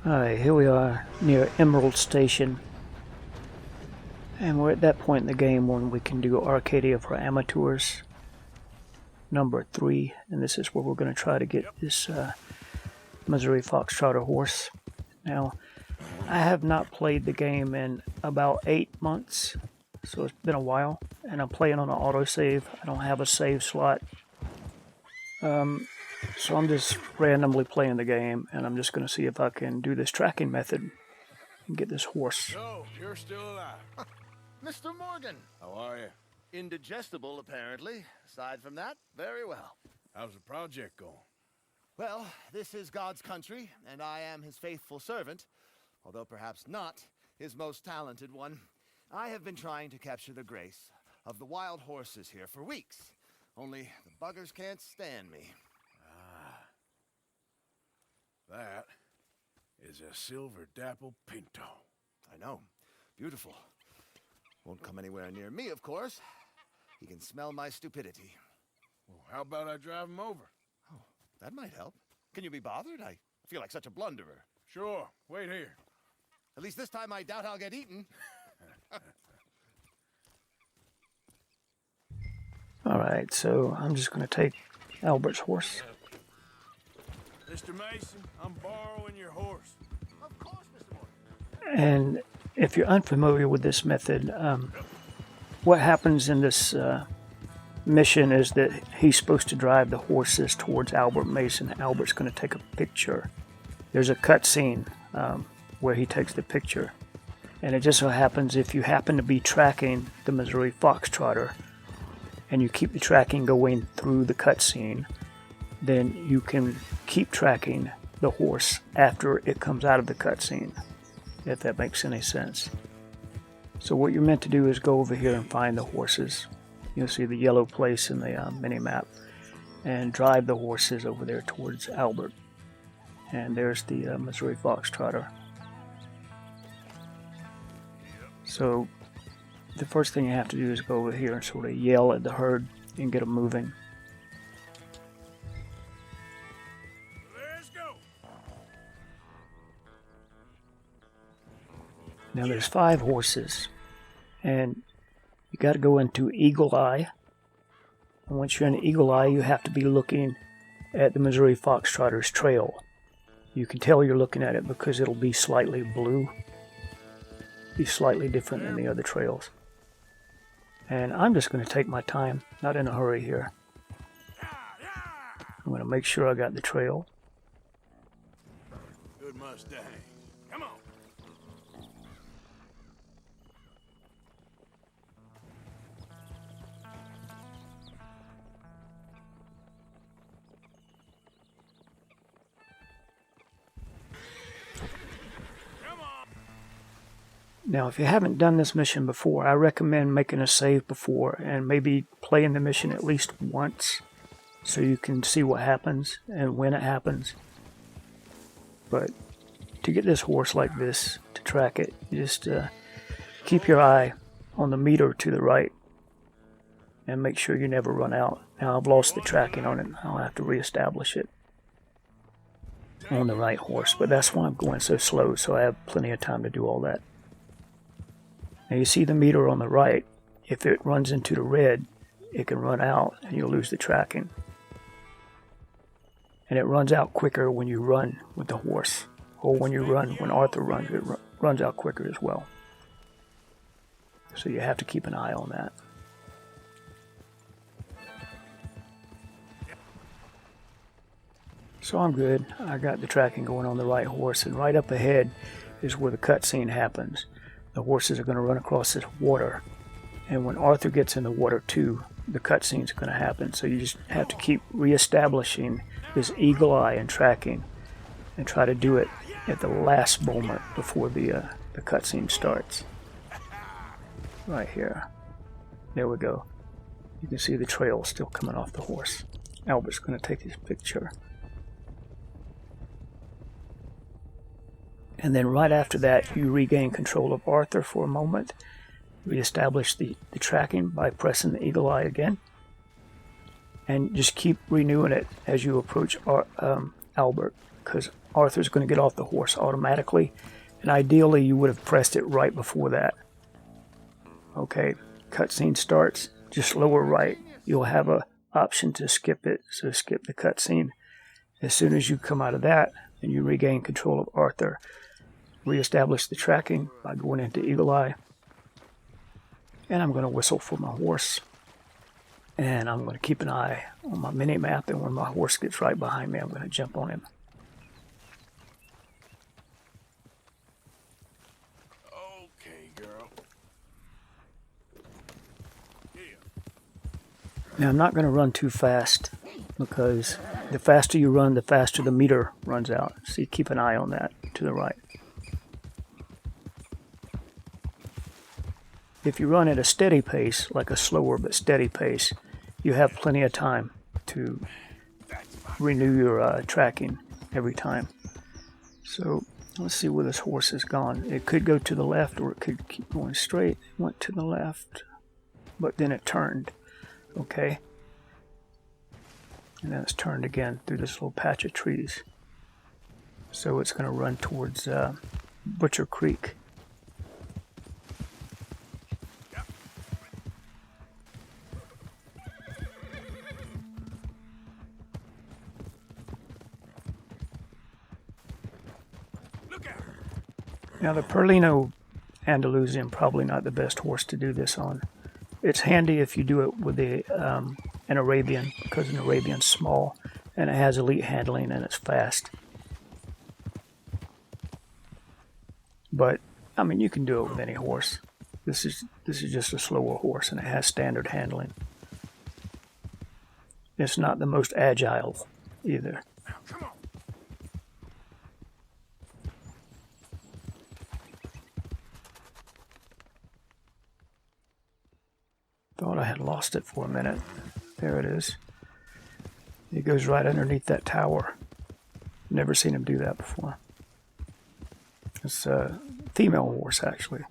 Alright, here we are near Emerald Station. And we're at that point in the game when we can do Arcadia for amateurs. Number 3, and this is where we're going to try to get this Missouri Foxtrotter horse. Now, I have not played the game in about 8 months, so it's been a while, and I'm playing on an autosave. I don't have a save slot, so I'm just randomly playing the game, and I'm just going to see if I can do this tracking method and get this horse. So, you're still alive. Mr. Morgan! How are you? Indigestible, apparently. Aside from that, very well. How's the project going? Well, this is God's country, and I am his faithful servant, although perhaps not his most talented one. I have been trying to capture the grace of the wild horses here for weeks, only the buggers can't stand me. That is a silver Dapple Pinto. I know. Beautiful. Won't come anywhere near me, of course. He can smell my stupidity. Well, how about I drive him over? Oh, that might help. Can you be bothered? I feel like such a blunderer. Sure. Wait here. At least this time I doubt I'll get eaten. Alright, so I'm just going to take Albert's horse. Mr. Mason, I'm borrowing your horse. Of course, Mr. Morgan. And if you're unfamiliar with this method, what happens in this mission is that he's supposed to drive the horses towards Albert Mason. Albert's going to take a picture. There's a cutscene where he takes the picture. And it just so happens if you happen to be tracking the Missouri Foxtrotter and you keep the tracking going through the cutscene, then you can keep tracking the horse after it comes out of the cutscene, if that makes any sense. So what you're meant to do is go over here and find the horses. You'll see the yellow place in the mini-map, and drive the horses over there towards Albert. And there's the Missouri Foxtrotter. So the first thing you have to do is go over here and sort of yell at the herd and get them moving. Let's go. Now there's 5 horses, and you got to go into Eagle Eye. And once you're in Eagle Eye, you have to be looking at the Missouri Foxtrotter's trail. You can tell you're looking at it because it'll be slightly blue, be slightly different than the other trails. And I'm just going to take my time, not in a hurry here. I'm going to make sure I got the trail. Good Mustang. Come on. Now, if you haven't done this mission before, I recommend making a save before and maybe playing the mission at least once so you can see what happens and when it happens. But to get this horse like this, to track it, you just keep your eye on the meter to the right and make sure you never run out. Now, I've lost the tracking on it. I'll have to reestablish it on the right horse, but that's why I'm going so slow, so I have plenty of time to do all that. Now you see the meter on the right. If it runs into the red, it can run out and you'll lose the tracking. And it runs out quicker when you run with the horse. Or when Arthur runs, it runs out quicker as well. So you have to keep an eye on that. So I'm good. I got the tracking going on the right horse, and right up ahead is where the cutscene happens. The horses are going to run across this water, and when Arthur gets in the water too, the cutscene's going to happen. So you just have to keep reestablishing this eagle eye and tracking, and try to do it at the last moment before the cutscene starts. Right here. There we go. You can see the trail still coming off the horse. Albert's going to take his picture. And then right after that, you regain control of Arthur for a moment. Reestablish the tracking by pressing the eagle eye again. and just keep renewing it as you approach Albert, because Arthur's going to get off the horse automatically, and ideally you would have pressed it right before that. Okay, cutscene starts, just lower right. You'll have a option to skip it, so skip the cutscene. As soon as you come out of that and you regain control of Arthur, reestablish the tracking by going into Eagle Eye. And I'm going to whistle for my horse. And I'm going to keep an eye on my mini-map, and when my horse gets right behind me, I'm going to jump on him. Okay, girl. Now, I'm not going to run too fast, because the faster you run, the faster the meter runs out. So you keep an eye on that to the right. If you run at a steady pace, like a slower but steady pace, you have plenty of time to renew your tracking every time. So let's see where this horse has gone. It could go to the left, or it could keep going straight. It went to the left, but then it turned. Okay. And then it's turned again through this little patch of trees. So it's going to run towards Butcher Creek. Now the Perlino Andalusian, probably not the best horse to do this on. It's handy if you do it with an Arabian, because an Arabian's small and it has elite handling and it's fast. But I mean, you can do it with any horse. This is just a slower horse, and it has standard handling. It's not the most agile either. Come on. Thought I had lost it for a minute. There it is. It goes right underneath that tower. Never seen him do that before. It's a female horse, actually.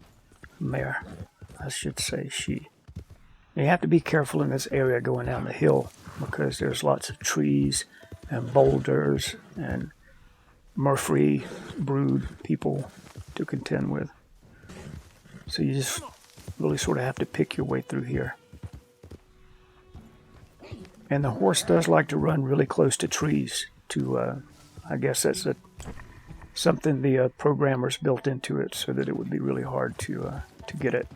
Mare, I should say she. You have to be careful in this area going down the hill, because there's lots of trees and boulders and Murphy brood people to contend with. So you just really sort of have to pick your way through here. And the horse does like to run really close to trees to, I guess that's something the programmers built into it, so that it would be really hard to get it.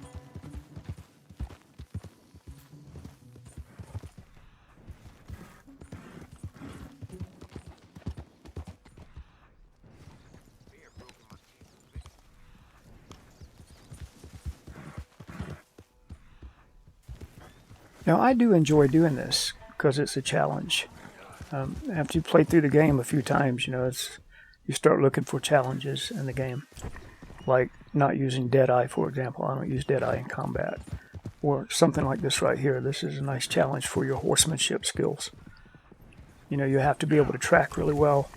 Now, I do enjoy doing this because it's a challenge. After you play through the game a few times, you start looking for challenges in the game. Like not using Deadeye, for example. I don't use Deadeye in combat. Or something like this right here. This is a nice challenge for your horsemanship skills. You have to be able to track really well,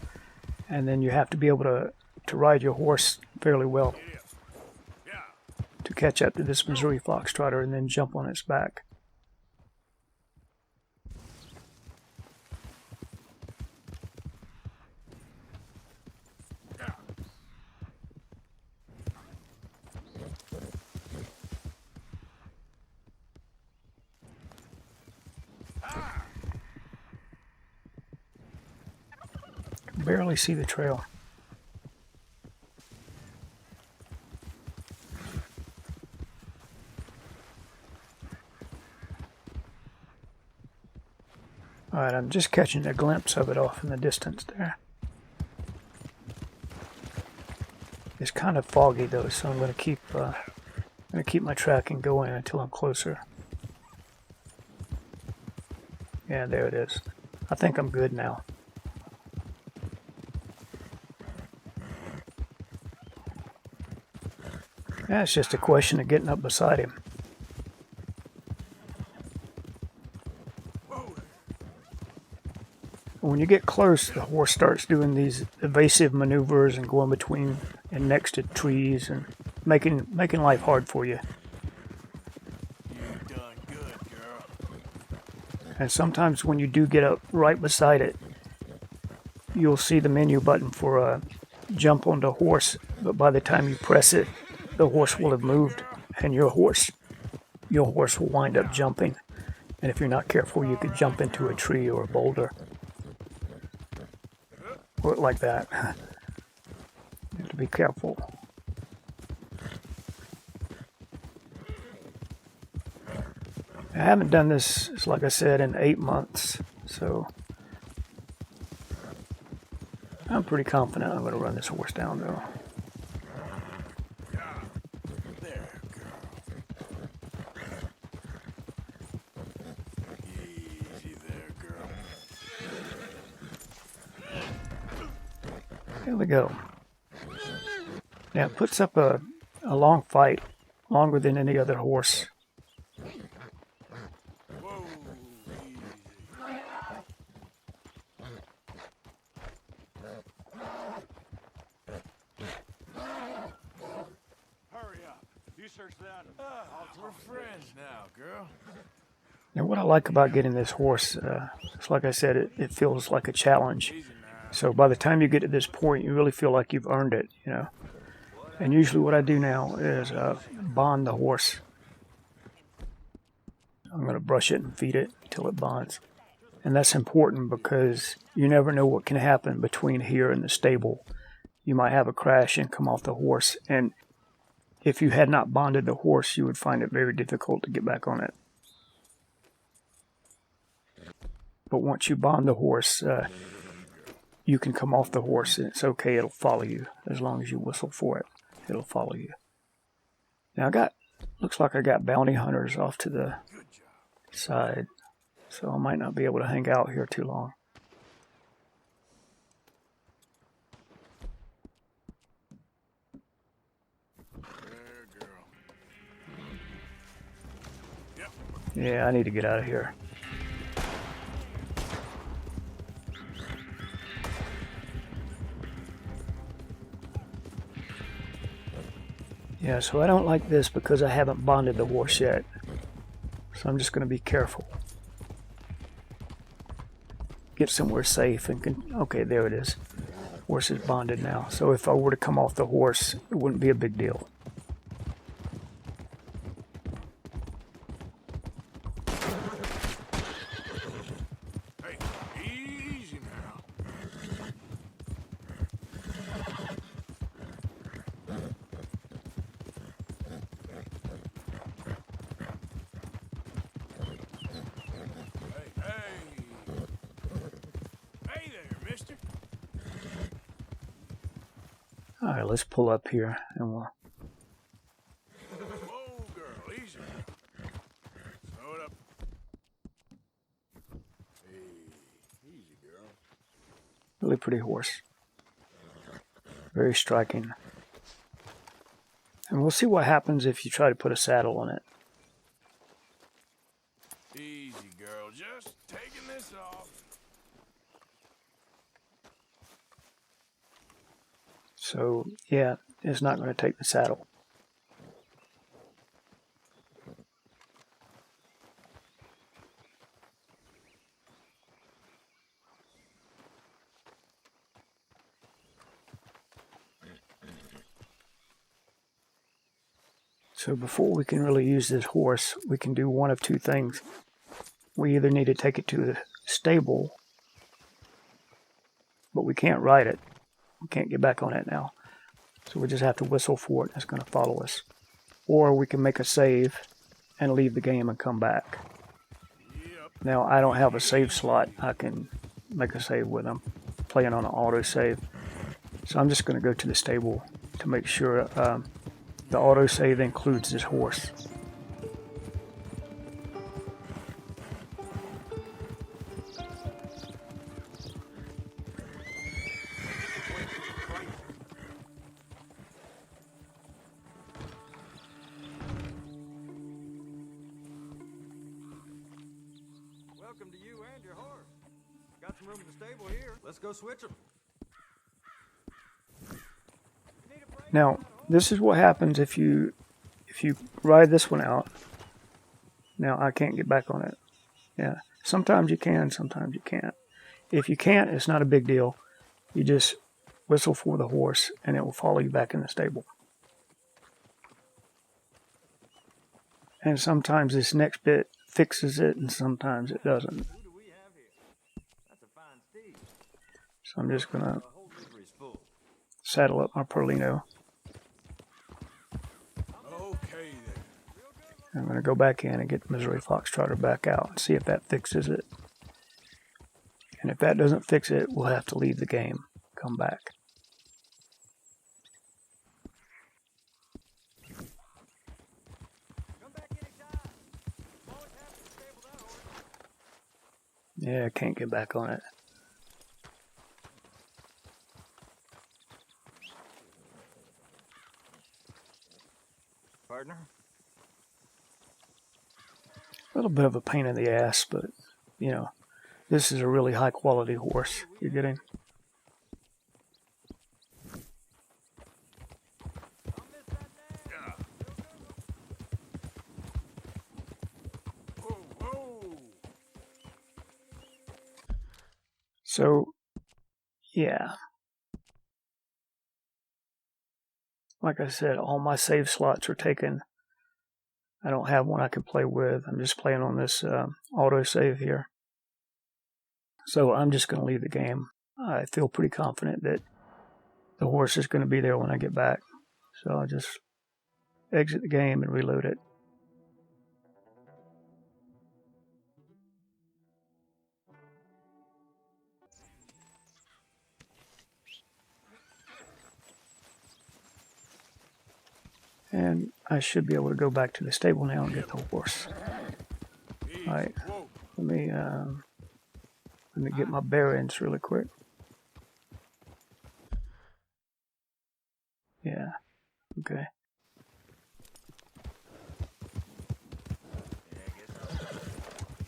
and then you have to be able to ride your horse fairly well to catch up to this Missouri Foxtrotter and then jump on its back. Barely see the trail. Alright, I'm just catching a glimpse of it off in the distance there. It's kind of foggy though, so I'm going to keep my tracking going until I'm closer. Yeah, there it is. I think I'm good now. Yeah, it's just a question of getting up beside him. When you get close, the horse starts doing these evasive maneuvers and going between and next to trees and making life hard for you. You've done good, girl. And sometimes when you do get up right beside it, you'll see the menu button for a jump on the horse, but by the time you press it, the horse will have moved, and your horse will wind up jumping. And if you're not careful, you could jump into a tree or a boulder. Or like that. You have to be careful. I haven't done this, like I said, in 8 months, so I'm pretty confident I'm going to run this horse down, though. There, girl. Easy there, girl. There we go. Now it puts up a long fight, longer than any other horse. Whoa, easy. Hurry up. You search that. We're friends now, girl. Now what I like about getting this horse, it's like I said, it feels like a challenge. Easy now. So by the time you get to this point, you really feel like you've earned it, you know. And usually what I do now is bond the horse. I'm going to brush it and feed it until it bonds. And that's important because you never know what can happen between here and the stable. You might have a crash and come off the horse. And if you had not bonded the horse, you would find it very difficult to get back on it. But once you bond the horse, you can come off the horse and it's okay, it'll follow you. As long as you whistle for it, it'll follow you. Now looks like I got bounty hunters off to the side, so I might not be able to hang out here too long. There, girl. Yep. Yeah, I need to get out of here. Yeah, so I don't like this because I haven't bonded the horse yet. So I'm just going to be careful. Get somewhere safe and okay, there it is. Horse is bonded now. So if I were to come off the horse, it wouldn't be a big deal. Hey, easy now. Hey there, mister. All right, let's pull up here and we'll... Whoa, girl, easy. Slow it up. Hey, easy, girl. Really pretty horse. Very striking. And we'll see what happens if you try to put a saddle on it. Easy, girl. Just taking this off. So, yeah, it's not going to take the saddle. So before we can really use this horse, we can do one of two things. We either need to take it to the stable, but we can't ride it. We can't get back on it now. So we just have to whistle for it. It's going to follow us. Or we can make a save and leave the game and come back. Yep. Now, I don't have a save slot I can make a save with. I'm playing on an auto save. So I'm just going to go to the stable to make sure the auto save includes this horse. Welcome to you and your horse. Got some room in the stable here. Let's go switch them. Now, this is what happens if you ride this one out. Now, I can't get back on it. Yeah, sometimes you can, sometimes you can't. If you can't, it's not a big deal. You just whistle for the horse and it will follow you back in the stable. And sometimes this next bit fixes it and sometimes it doesn't. Who do we have here? That's a fine steed. So I'm just going to The whole livery's full. saddle up my Perlino. Okay then. I'm going to go back in and get the Missouri Fox Trotter back out and see if that fixes it. And if that doesn't fix it, we'll have to leave the game. Come back. Come back anytime. I'm always happy to stable that horse. Yeah, I can't get back on it. Partner? A little bit of a pain in the ass, but, you know, this is a really high quality horse. You're getting. I'll miss that nag. Whoa, whoa. So, yeah. Like I said, all my save slots are taken. I don't have one I can play with. I'm just playing on this auto save here. So I'm just going to leave the game. I feel pretty confident that the horse is going to be there when I get back. So I'll just exit the game and reload it. And I should be able to go back to the stable now and get the horse. Easy. Alright, Whoa. let me get my bearings really quick. Yeah, okay.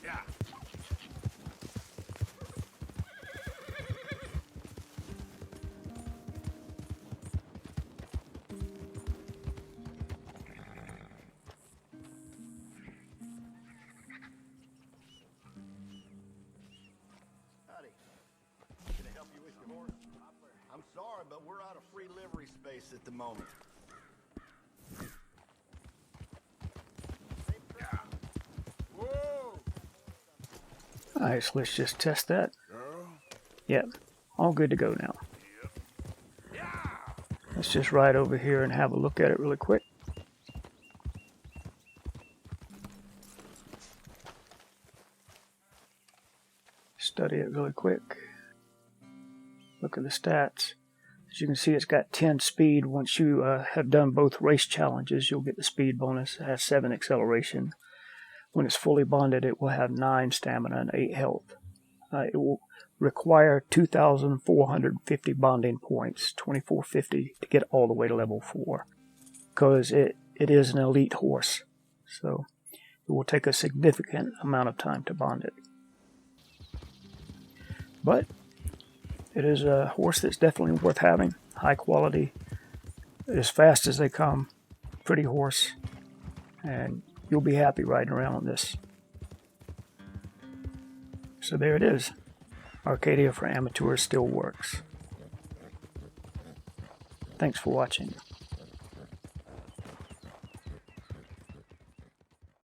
Yeah. Howdy. Can I help you with your horse? I'm sorry, but we're out of free livery space at the moment. Whoa. Alright, so let's just test that. Girl. Yep, all good to go now. Yeah. Let's just ride over here and have a look at it really quick. Study it really quick. Look at the stats. As you can see, it's got 10 speed. Once you have done both race challenges, you'll get the speed bonus. It has 7 acceleration. When it's fully bonded, it will have 9 stamina and 8 health. It will require 2,450 bonding points, 2,450, to get all the way to level 4. Because it is an elite horse. So it will take a significant amount of time to bond it. But it is a horse that's definitely worth having. High quality, as fast as they come, pretty horse, and you'll be happy riding around on this. So there it is. Arcadia for amateurs still works. Thanks for watching.